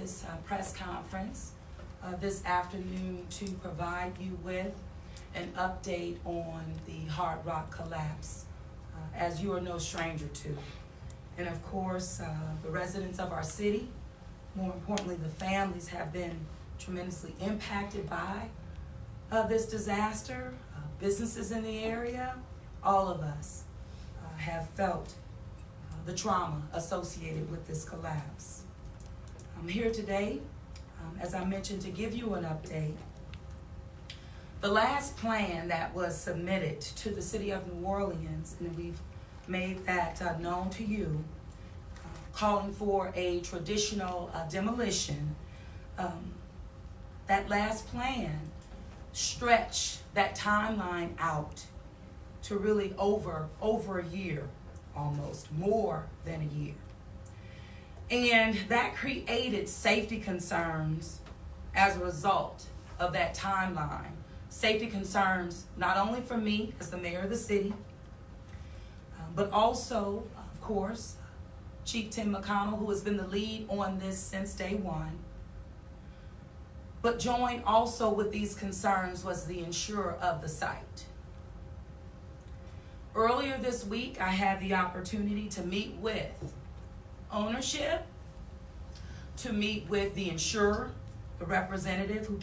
this press conference this afternoon to provide you with an update on the Hard Rock collapse, as you are no stranger to. And of course, the residents of our city, more importantly, the families, have been tremendously impacted by this disaster. Businesses in the area, all of us have felt the trauma associated with this collapse. I'm here today, as I mentioned, to give you an update. The last plan that was submitted to the city of New Orleans, and we've made that known to you, calling for a traditional demolition, that last plan stretched that timeline out to really over a year, almost more than a year. And that created safety concerns as a result of that timeline. Safety concerns not only for me as the mayor of the city, but also, of course, Chief Tim McConnell, who has been the lead on this since day one. But joined also with these concerns was the insurer of the site. Earlier this week, I had the opportunity to meet with ownership, to meet with the insurer, the representative who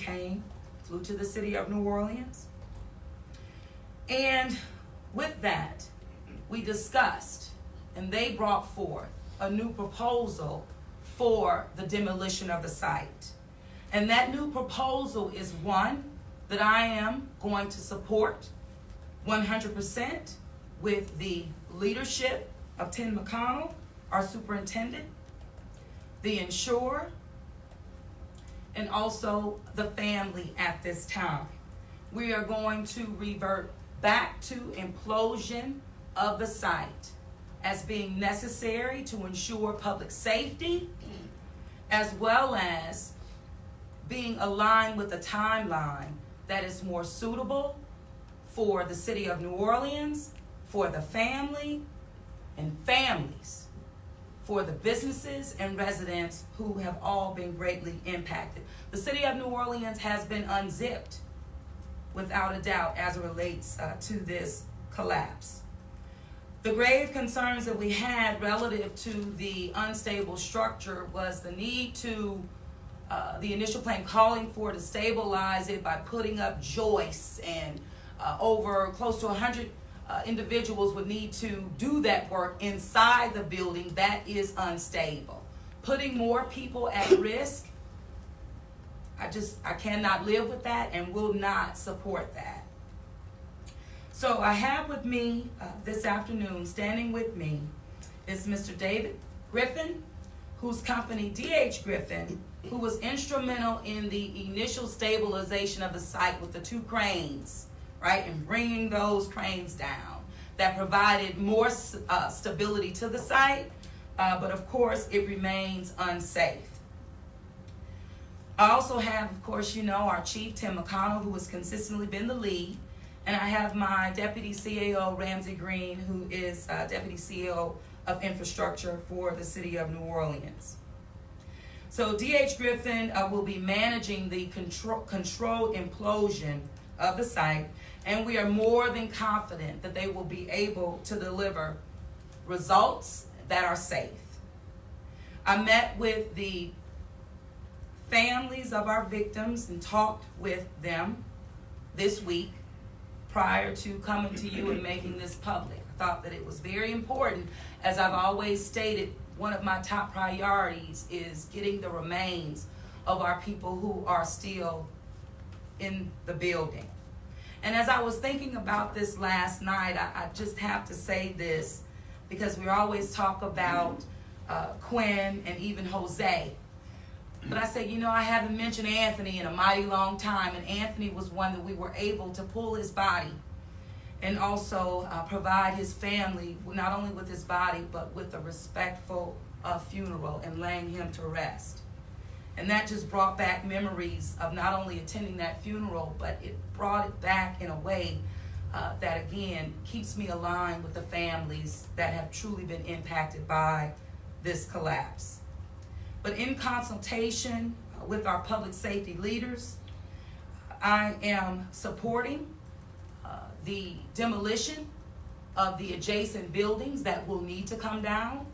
flew to the city of New Orleans. And with that, we discussed, and they brought forth a new proposal for the demolition of the site. And that new proposal is one that I am going to support 100% with the leadership of Tim McConnell, our superintendent, the insurer, and also the family at this time. We are going to revert back to implosion of the site as being necessary to ensure public safety, as well as being aligned with a timeline that is more suitable for the city of New Orleans, for the family and families, for the businesses and residents who have all been greatly impacted. The city of New Orleans has been unzipped, without a doubt, as it relates to this collapse. The grave concerns that we had relative to the unstable structure was the need to, the initial plan calling for to stabilize it by putting up joists, and over close to 100 individuals would need to do that work inside the building. That is unstable. Putting more people at risk, I cannot live with that and will not support that. So I have with me this afternoon, standing with me, is Mr. David Griffin, whose company, D.H. Griffin, who was instrumental in the initial stabilization of the site with the 2 cranes, right, and bringing those cranes down. That provided more stability to the site, but of course it remains unsafe. I also have, of course, our Chief Tim McConnell, who has consistently been the lead, and I have my Deputy CAO Ramsey Green, who is Deputy CEO of Infrastructure for the City of New Orleans. So D.H. Griffin will be managing the controlled implosion of the site, and we are more than confident that they will be able to deliver results that are safe. I met with the families of our victims and talked with them this week prior to coming to you and making this public. I thought that it was very important. As I've always stated, one of my top priorities is getting the remains of our people who are still in the building. And as I was thinking about this last night, I just have to say this, because we always talk about Quinn and even Jose. But I said, I haven't mentioned Anthony in a mighty long time, and Anthony was one that we were able to pull his body and also provide his family, not only with his body, but with a respectful funeral and laying him to rest. And that just brought back memories of not only attending that funeral, but it brought it back in a way that, again, keeps me aligned with the families that have truly been impacted by this collapse. But in consultation with our public safety leaders, I am supporting the demolition of the adjacent buildings that will need to come down.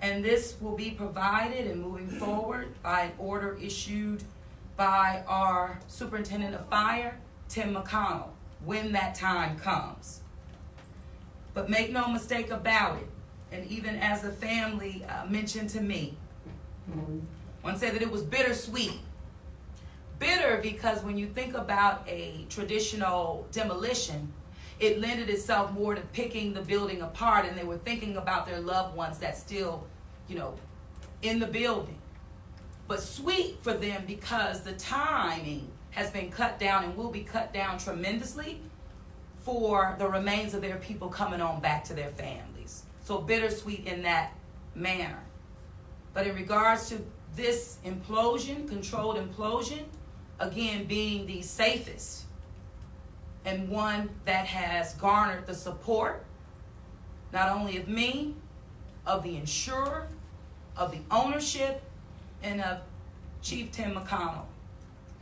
And this will be provided and moving forward by an order issued by our Superintendent of Fire, Tim McConnell, when that time comes. But make no mistake about it, and even as a family mentioned to me, one said that it was bittersweet. Bitter because when you think about a traditional demolition, it lended itself more to picking the building apart, and they were thinking about their loved ones that's still, in the building. But sweet for them because the timing has been cut down and will be cut down tremendously for the remains of their people coming on back to their families. So bittersweet in that manner. But in regards to this implosion, controlled implosion, again being the safest and one that has garnered the support, not only of me, of the insurer, of the ownership, and of Chief Tim McConnell.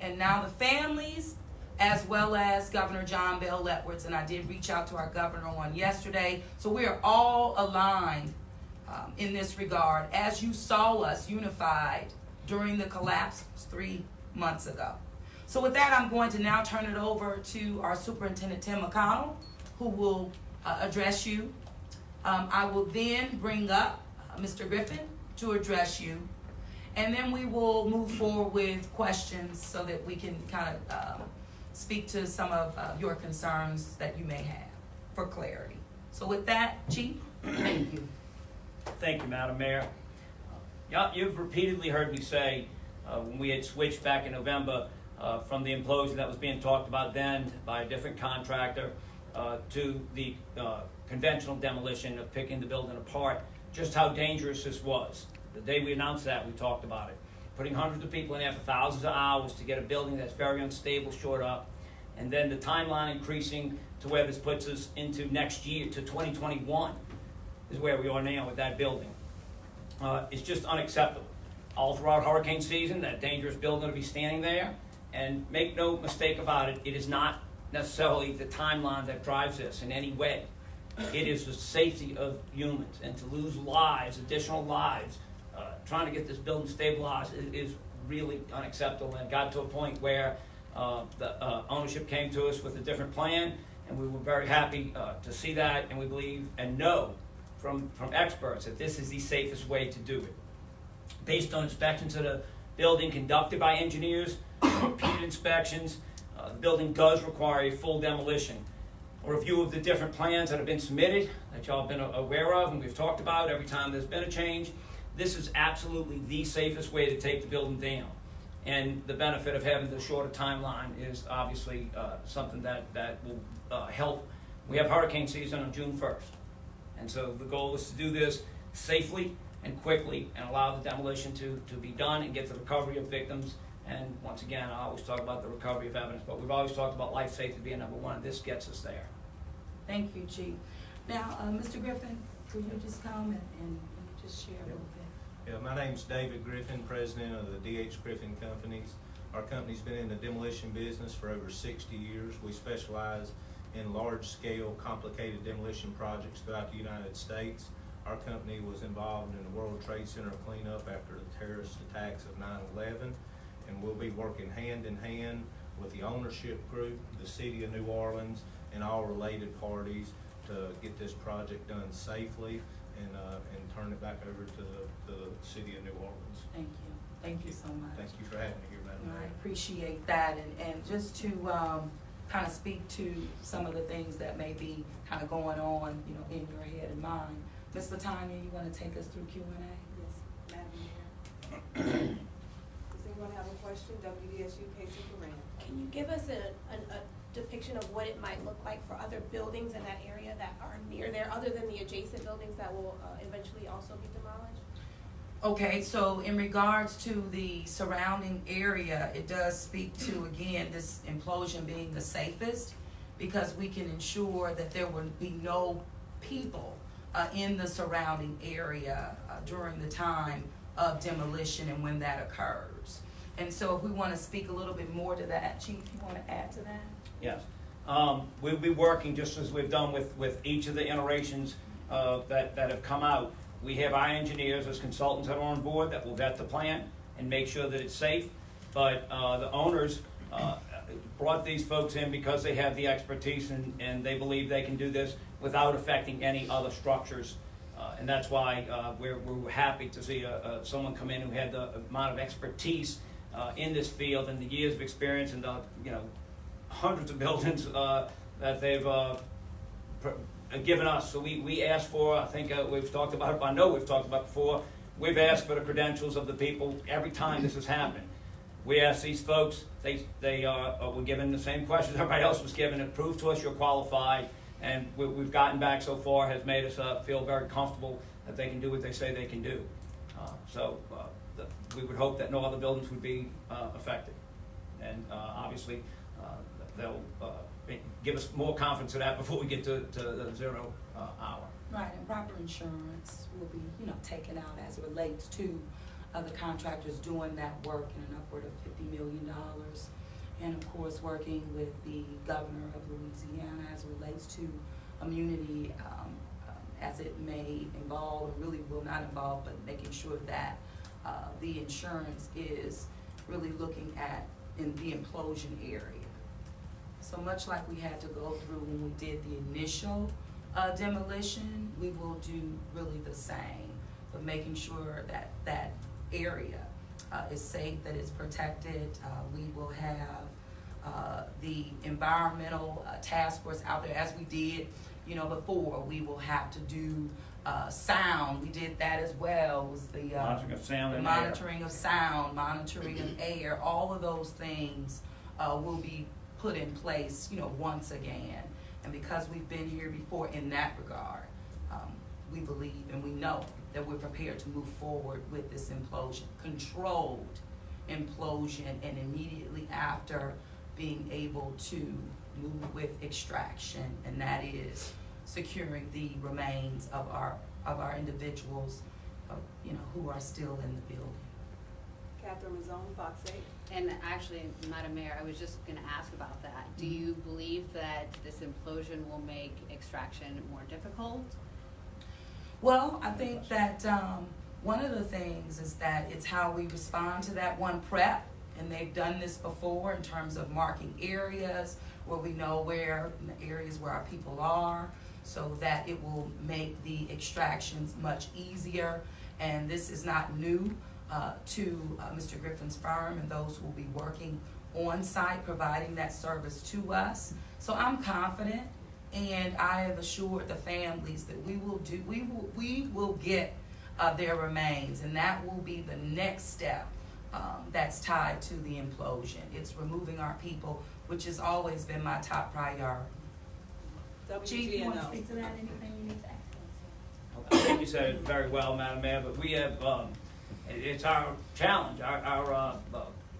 And now the families, as well as Governor John Bell Letwitz, and I did reach out to our governor on yesterday. So we are all aligned in this regard, as you saw us unified during the collapse 3 months ago. So with that, I'm going to now turn it over to our Superintendent Tim McConnell, who will address you. I will then bring up Mr. Griffin to address you, and then we will move forward with questions so that we can kind of speak to some of your concerns that you may have for clarity. So with that, Chief, thank you. Thank you, Madam Mayor. You've repeatedly heard me say when we had switched back in November from the implosion that was being talked about then by a different contractor to the conventional demolition of picking the building apart, just how dangerous this was. The day we announced that, we talked about it. Putting hundreds of people in there for thousands of hours to get a building that's very unstable shored up, and then the timeline increasing to where this puts us into next year, to 2021, is where we are now with that building. It's just unacceptable. All throughout hurricane season, that dangerous building will be standing there, and make no mistake about it, it is not necessarily the timeline that drives this in any way. It is the safety of humans, and to lose lives, additional lives, trying to get this building stabilized is really unacceptable, and got to a point where the ownership came to us with a different plan, and we were very happy to see that, and we believe and know from experts that this is the safest way to do it. Based on inspections of the building conducted by engineers, repeated inspections, the building does require a full demolition. A review of the different plans that have been submitted, that y'all have been aware of and we've talked about every time there's been a change. This is absolutely the safest way to take the building down. And the benefit of having the shorter timeline is obviously something that will help. We have hurricane season on June 1st. And so the goal is to do this safely and quickly and allow the demolition to be done and get the recovery of victims. And once again, I always talk about the recovery of evidence, but we've always talked about life safety being number one, and this gets us there. Thank you, Chief. Now, Mr. Griffin, could you just come and just share a little bit? Yeah, my name's David Griffin, president of the D.H. Griffin Companies. Our company's been in the demolition business for over 60 years. We specialize in large-scale, complicated demolition projects throughout the United States. Our company was involved in the World Trade Center cleanup after the terrorist attacks of 9/11, and we'll be working hand in hand with the ownership group, the City of New Orleans, and all related parties to get this project done safely and turn it back over to the City of New Orleans. Thank you. Thank you so much. Thank you for having me here, Madam I Mayor. appreciate that, and just to kind of speak to some of the things that may be kind of going on, in your head and mind. Ms. Latanya, you want to take us through Q&A? Yes, Madam Mayor. Does anyone have a question? WDSU Casey Moran. Can you give us a depiction of what it might look like for other buildings in that area that are near there, other than the adjacent buildings that will eventually also be demolished? Okay, so in regards to the surrounding area, it does speak to, again, this implosion being the safest, because we can ensure that there would be no people in the surrounding area during the time of demolition and when that occurs. And so if we want to speak a little bit more to that, Chief, you want to add to that? Yes. We'll be working just as we've done with each of the iterations that have come out. We have our engineers as consultants that are on board that will vet the plan and make sure that it's safe. But the owners brought these folks in because they have the expertise and they believe they can do this without affecting any other structures. And that's why we're happy to see someone come in who had the amount of expertise in this field and the years of experience and the hundreds of buildings that they've given us. So we asked for, I think we've talked about it, I know we've talked about it before, we've asked for the credentials of the people every time this has happened. We asked these folks, they were given the same questions everybody else was given, and prove to us you're qualified, and we've gotten back so far has made us feel very comfortable that they can do what they say they can do. We would hope that no other buildings would be affected. And obviously, they'll give us more confidence of that before we get to the 0 hour. Right, and proper insurance will be, taken out as it relates to the contractors doing that work in an upward of $50 million. And of course, working with the governor of Louisiana as it relates to immunity, as it may involve, or really will not involve, but making sure that the insurance is really looking at in the implosion area. So much like we had to go through when we did the initial demolition, we will do really the same, but making sure that that area is safe, that it's protected. We will have the environmental task force out there as we did, before. We will have to do sound. We did that as well. It was the Monitoring of sound and monitoring of sound, monitoring of air. All of those things will be put in place, once again. And because we've been here before in that regard, we believe and we know that we're prepared to move forward with this implosion, controlled implosion, and immediately after being able to move with extraction, and that is securing the remains of our individuals, who are still in the building. Catherine Mazzone, Fox 8. And actually, Madam Mayor, I was just going to ask about that. Do you believe that this implosion will make extraction more difficult? Well, I think that one of the things is that it's how we respond to that one prep, and they've done this before in terms of marking areas where we know where the areas where our people are, so that it will make the extractions much easier. And this is not new to Mr. Griffin's firm and those who will be working on site providing that service to us. So I'm confident, and I have assured the families that we will get their remains, and that will be the next step that's tied to the implosion. It's removing our people, which has always been my top priority. Chief, you want to speak to that? Anything you need to add? I think you said it very well, Madam Mayor, but we have, it's our challenge, our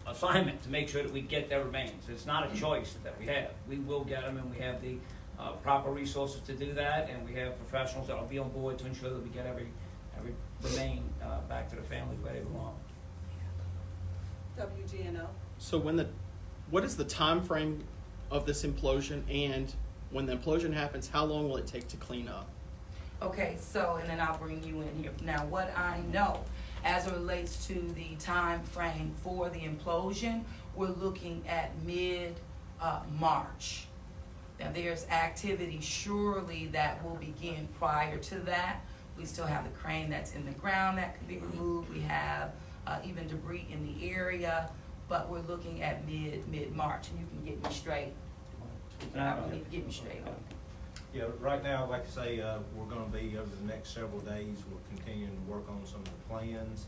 assignment to make sure that we get their remains. It's not a choice that we have. We will get them, and we have the proper resources to do that, and we have professionals that will be on board to ensure that we get every remain back to the families where they belong. WGNO. So what is the time frame of this implosion, and when the implosion happens, how long will it take to clean up? Okay, so, and then I'll bring you in here. Now, what I know as it relates to the time frame for the implosion, we're looking at mid-March. Now, there's activity surely that will begin prior to that. We still have the crane that's in the ground that can be removed. We have even debris in the area, but we're looking at mid-March, and you can get me straight. I don't need to get me straight. Yeah, right now, like I say, we're gonna be, over the next several days, we're continuing to work on some of the plans.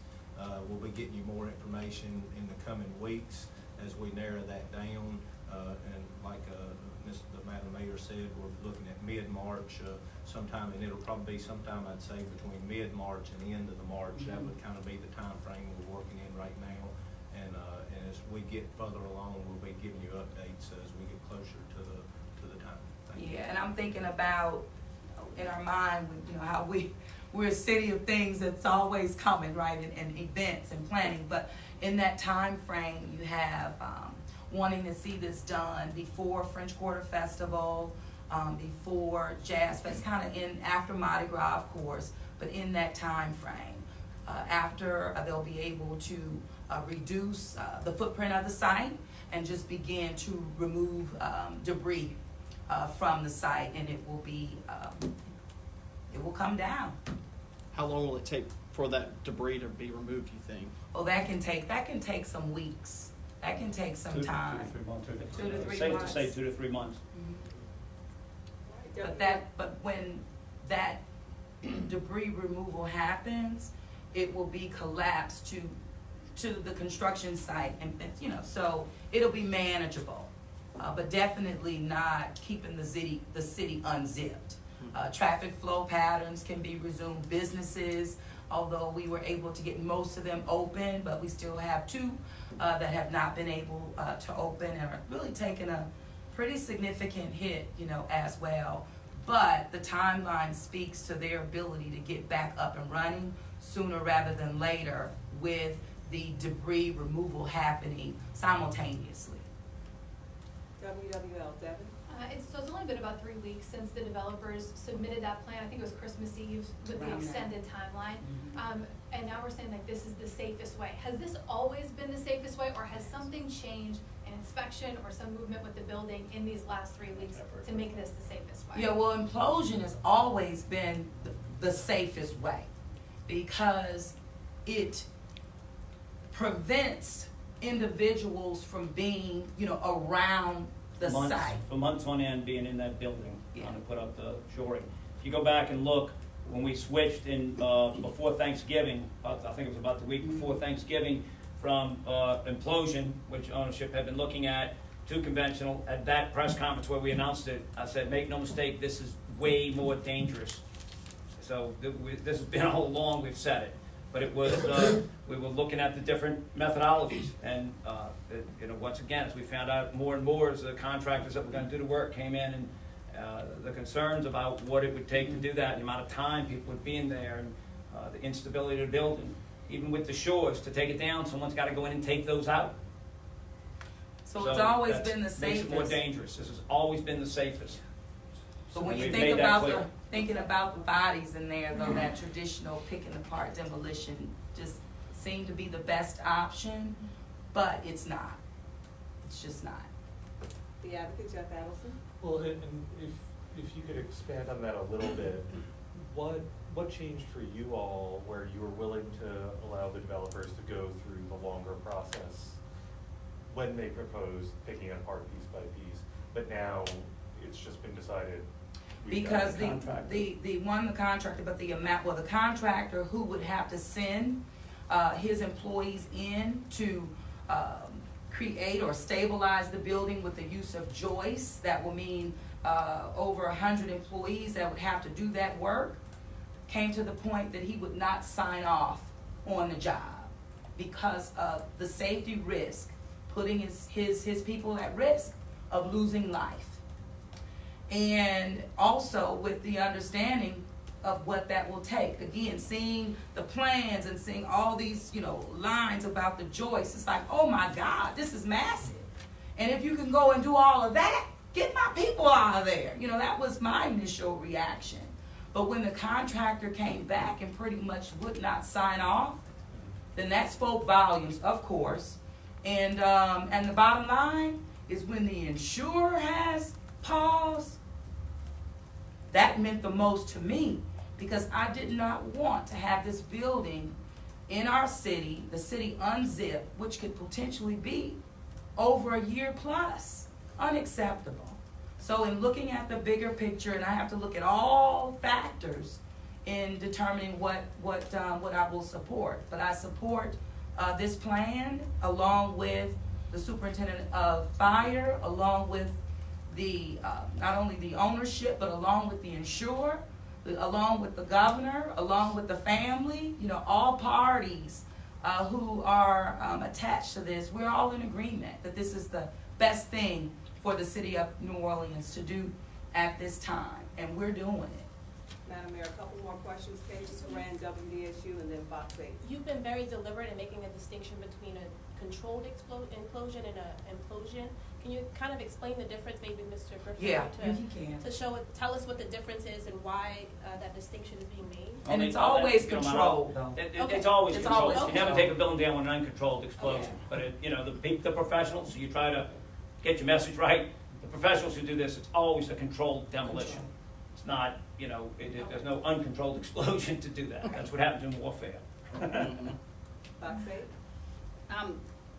We'll be getting you more information in the coming weeks as we narrow that down. And like the Madam Mayor said, we're looking at mid-March sometime, and it'll probably be sometime, I'd say, between mid-March and the end of the March. That would kind of be the time frame we're working in right now. And as we get further along, we'll be giving you updates as we get closer to the time. Thank you. Yeah, and I'm thinking about in our mind, how we we're a city of things that's always coming, right, and events and planning. But in that time frame, you have wanting to see this done before French Quarter Festival, before Jazz Fest, kind of in after Mardi Gras, of course, but in that time frame. After they'll be able to reduce the footprint of the site and just begin to remove debris from the site, and it will be it will come down. How long will it take for that debris to be removed, you think? Oh, that can take some weeks. That can take some time. 2 to 3 months. 2 to 3 Safe months. to say 2 to 3 months. But when that debris removal happens, it will be collapsed to the construction site, and so it'll be manageable, but definitely not keeping the city unzipped. Traffic flow patterns can be resumed. Businesses, although we were able to get most of them open, but we still have 2 that have not been able to open and are really taking a pretty significant hit, as well. But the timeline speaks to their ability to get back up and running sooner rather than later, with the debris removal happening simultaneously. WWL, Devin? It's only been about 3 weeks since the developers submitted that plan. I think it was Christmas Eve with the Around that. extended timeline. And now we're saying like this is the safest way. Has this always been the safest way, or has something changed, an inspection or some movement with the building in these last 3 weeks to make this the safest way? Yeah, well, implosion has always been the safest way, because it prevents individuals from being, around the site. For months on end being in that building, Yeah. trying to put up the shoring. If you go back and look, when we switched in before Thanksgiving, I think it was about the week before Thanksgiving, from implosion, which ownership had been looking at, to conventional, at that press conference where we announced it, I said, make no mistake, this is way more dangerous. So this has been all along, we've said it. But it was, we were looking at the different methodologies, and once again, as we found out more and more, as the contractors that were going to do the work came in, and the concerns about what it would take to do that, the amount of time people would be in there, and the instability of the building, even with the shores, to take it down, someone's got to go in and take those out. So it's always that's- been the Makes it more safest. dangerous. This has always been the safest. But when you We've think made that about clear. thinking about the bodies in there, though, that traditional picking apart demolition just seemed to be the best option, but it's not. It's just not. The advocate, Jeff Adelson? Well, and if you could expand on that a little bit, what changed for you all where you were willing to allow the developers to go through the longer process when they proposed picking it apart piece by piece, but now it's just been decided? Because the contractor. the contractor, but the contractor who would have to send his employees in to create or stabilize the building with the use of joists, that will mean over 100 employees that would have to do that work, came to the point that he would not sign off on the job because of the safety risk, putting his people at risk of losing life. And also with the understanding of what that will take. Again, seeing the plans and seeing all these, lines about the joists, it's like, oh my God, this is massive. And if you can go and do all of that, get my people out of there. That was my initial reaction. But when the contractor came back and pretty much would not sign off, then that spoke volumes, of course. And the bottom line is, when the insurer has pause, that meant the most to me, because I did not want to have this building in our city, the city unzipped, which could potentially be over a year plus. Unacceptable. So in looking at the bigger picture, and I have to look at all factors in determining what I will support. But I support this plan, along with the superintendent of fire, along with the not only the ownership, but along with the insurer, along with the governor, along with the family, all parties who are attached to this. We're all in agreement that this is the best thing for the city of New Orleans to do at this time, and we're doing it. Madam Mayor, a couple more questions. Keisha Saran, WDSU, and then Fox 8. You've been very deliberate in making a distinction between a controlled implosion and an implosion. Can you kind of explain the difference, maybe, Mr. Griffin? Yeah, to- you can. To tell us what the difference is and why that distinction is being made? And it's always controlled, though. Okay. It's always It's controlled. always You never controlled. take a building down with an uncontrolled explosion. Okay. But it, you know, the professionals, you try to get your message right. The professionals who do this, it's always a controlled demolition. It's not, you know, there's no uncontrolled explosion to do that. That's what happens in warfare. Fox 8?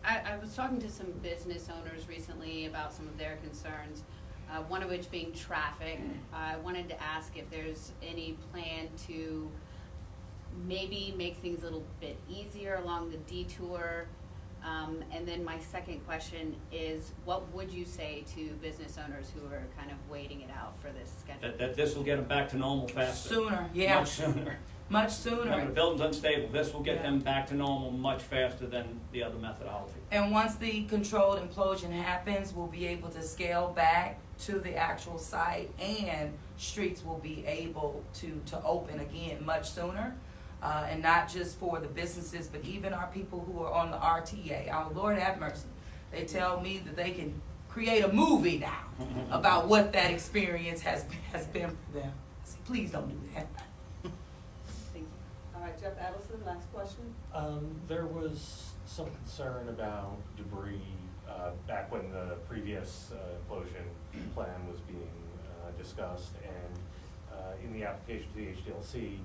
I was talking to some business owners recently about some of their concerns, one of which being traffic. I wanted to ask if there's any plan to maybe make things a little bit easier along the detour. And then my second question is, what would you say to business owners who are kind of waiting it out for this schedule? That this will get them back to normal faster. Sooner, yeah. Much sooner. Much sooner. Remember, the building's unstable. This will get Yeah. them back to normal much faster than the other methodology. And once the controlled implosion happens, we'll be able to scale back to the actual site, and streets will be able to open again much sooner. And not just for the businesses, but even our people who are on the RTA. Our Lord have mercy. They tell me that they can create a movie now about what that experience has been for them. I say, please don't do that. Thank you. All right, Jeff Adelson, last question. There was some concern about debris back when the previous implosion plan was being discussed, and in the application to the HDLC,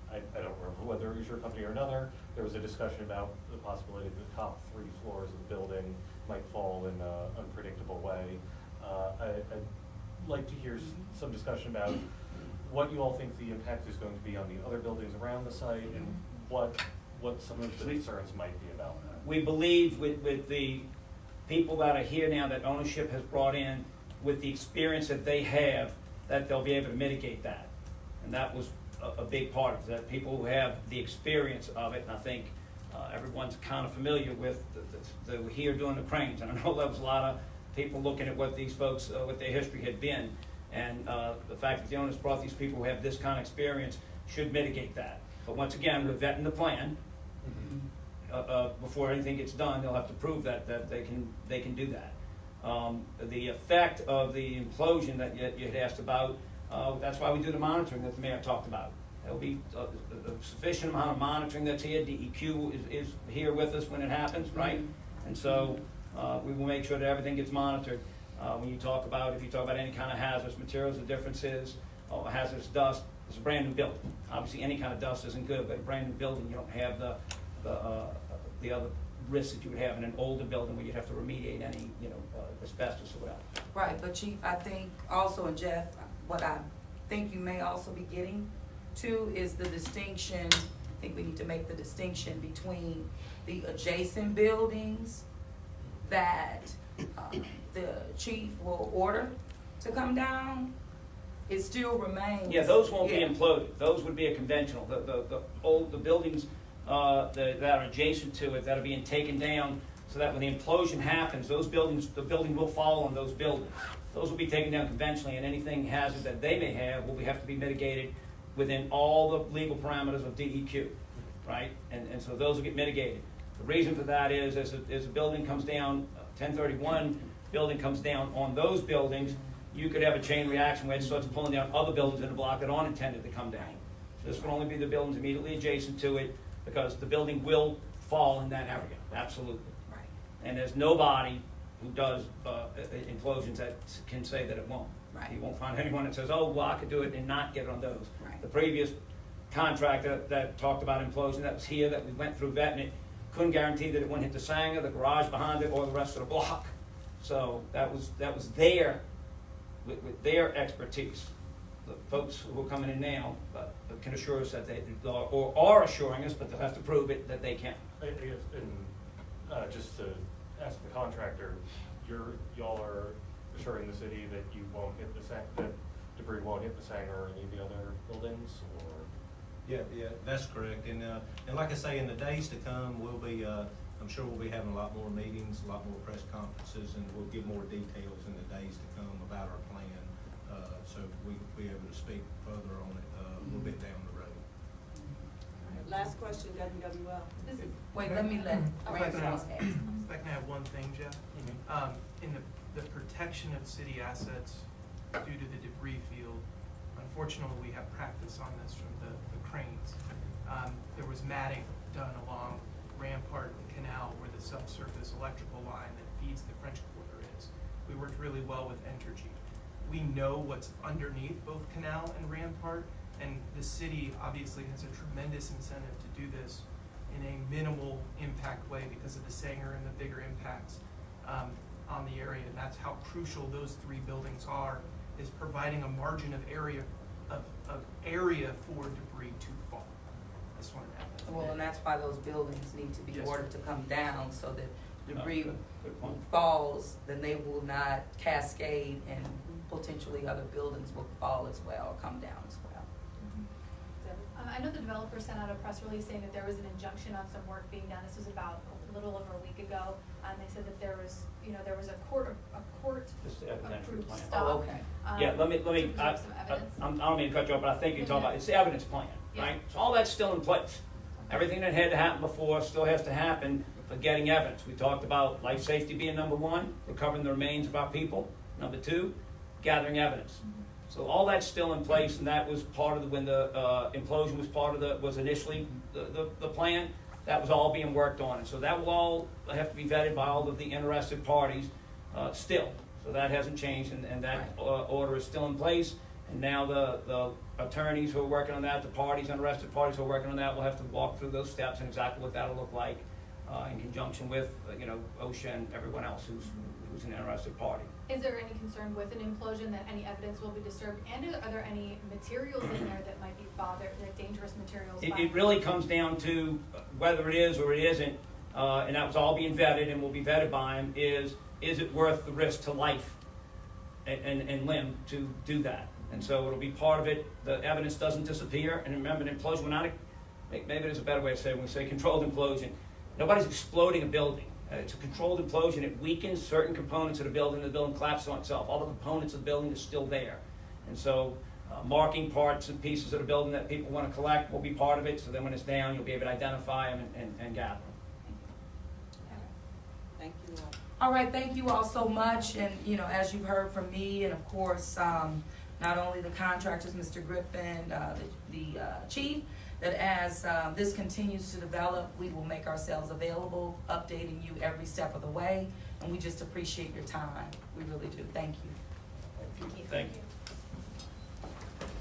I don't remember whether it was your company or another, there was a discussion about the possibility that the top 3 floors of the building might fall in an unpredictable way. I'd like to hear some discussion about what you all think the impact is going to be on the other buildings around the site, and what some of the concerns might be about that. We believe with the people that are here now that ownership has brought in, with the experience that they have, that they'll be able to mitigate that. And that was a big part of that. People who have the experience of it, and I think everyone's kind of familiar with the here doing the cranes. And I know there was a lot of people looking at what these folks, what their history had been. And the fact that the owners brought these people who have this kind of experience should mitigate that. But once again, we're vetting the plan. Before anything gets done, they'll have to prove that they can do that. The effect of the implosion that you had asked about, that's why we do the monitoring that the mayor talked about. There'll be a sufficient amount of monitoring that's here. DEQ is here with us when it happens, right? And so we will make sure that everything gets monitored. When you talk about, if you talk about any kind of hazardous materials, the difference is hazardous dust. It's a brand new building. Obviously, any kind of dust isn't good, but a brand new building, you don't have the other risks that you would have in an older building where you'd have to remediate any, asbestos or whatever. Right, but Chief, I think also, and Jeff, what I think you may also be getting to is the distinction. I think we need to make the distinction between the adjacent buildings that the chief will order to come down. It still remains. Yeah, those won't be Yeah. imploded. Those would be a conventional. The buildings that are adjacent to it that are being taken down, so that when the implosion happens, the building will fall on those buildings. Those will be taken down conventionally, and anything hazard that they may have will have to be mitigated within all the legal parameters of DEQ, right? And so those will get mitigated. The reason for that is as a building comes down, 1031 building comes down on those buildings, you could have a chain reaction where it starts pulling down other buildings in the block that aren't intended to come down. This will only be the buildings immediately adjacent to it, because the building will fall in that area, absolutely. Right. And there's nobody who does implosions that can say that it won't. Right. You won't find anyone that says, oh, well, I could do it and not get on those. Right. The previous contractor that talked about implosion that was here, that we went through vetting it, couldn't guarantee that it wouldn't hit the Sanger, the garage behind it, or the rest of the block. So that was their, with their expertise. The folks who are coming in now can assure us that they are assuring us, but they'll have to prove it that they can. I guess, and just to ask the contractor, y'all are assuring the city that you won't hit that debris won't hit the Sanger or any of the other buildings, or? Yeah, that's correct. And like I say, in the days to come, we'll be, I'm sure we'll be having a lot more meetings, a lot more press conferences, and we'll give more details in the days to come about our plan So we'll be able to speak further on it, a little bit down the road. Last question, WWL. This is, Wait, let me let If I Ramsey can have- ask. If I can have one thing, Jeff. In the protection of city assets due to the debris field, unfortunately, we have practice on this from the cranes. There was matting done along Rampart Canal where the subsurface electrical line that feeds the French Quarter is. We worked really well with Entergy. We know what's underneath both Canal and Rampart, and the city obviously has a tremendous incentive to do this in a minimal impact way because of the Sanger and the bigger impacts on the area. And that's how crucial those three buildings are, is providing a margin of area for debris to fall. I just wanted to add that. Well, and that's why those buildings need to be Yes. ordered to come down, so that debris Good point. falls, then they will not cascade and potentially other buildings will fall as well, come down as well. I know the developer sent out a press release saying that there was an injunction on some work being done. This was about a little over a week ago. And they said that there was a court Just the evidentiary approved plan. stop. Oh, okay. Yeah, let me, to preserve some evidence. I don't mean to cut you off, but I think you're talking about, it's the evidence plan, right? So all that's still in place. Everything that had to happen before still has to happen for getting evidence. We talked about life safety being number one, recovering the remains of our people. Number two, gathering evidence. So all that's still in place, and that was part of the, when the implosion was initially the plan, that was all being worked on. And so that will all have to be vetted by all of the interested parties still. So that hasn't changed, and that order is still in place. And now the attorneys who are working on that, the parties, interested parties who are working on that, will have to walk through those steps and exactly what that'll look like in conjunction with, OSHA and everyone else who's an interested party. Is there any concern with an implosion that any evidence will be disturbed? And are there any materials in there that might be like dangerous materials? It really comes down to whether it is or it isn't, and that was all being vetted and will be vetted by him, is it worth the risk to life and limb to do that? And so it'll be part of it. The evidence doesn't disappear. And remember, an implosion, maybe there's a better way to say it when we say controlled implosion. Nobody's exploding a building. It's a controlled implosion. It weakens certain components of the building. The building collapses on itself. All the components of the building are still there. And so marking parts and pieces of the building that people want to collect will be part of it. So then when it's down, you'll be able to identify them and gather them. Thank you all. All right, thank you all so much. And, as you've heard from me, and of course, not only the contractors, Mr. Griffin, the chief, that as this continues to develop, we will make ourselves available, updating you every step of the way. And we just appreciate your time. We really do. Thank you. Thank you.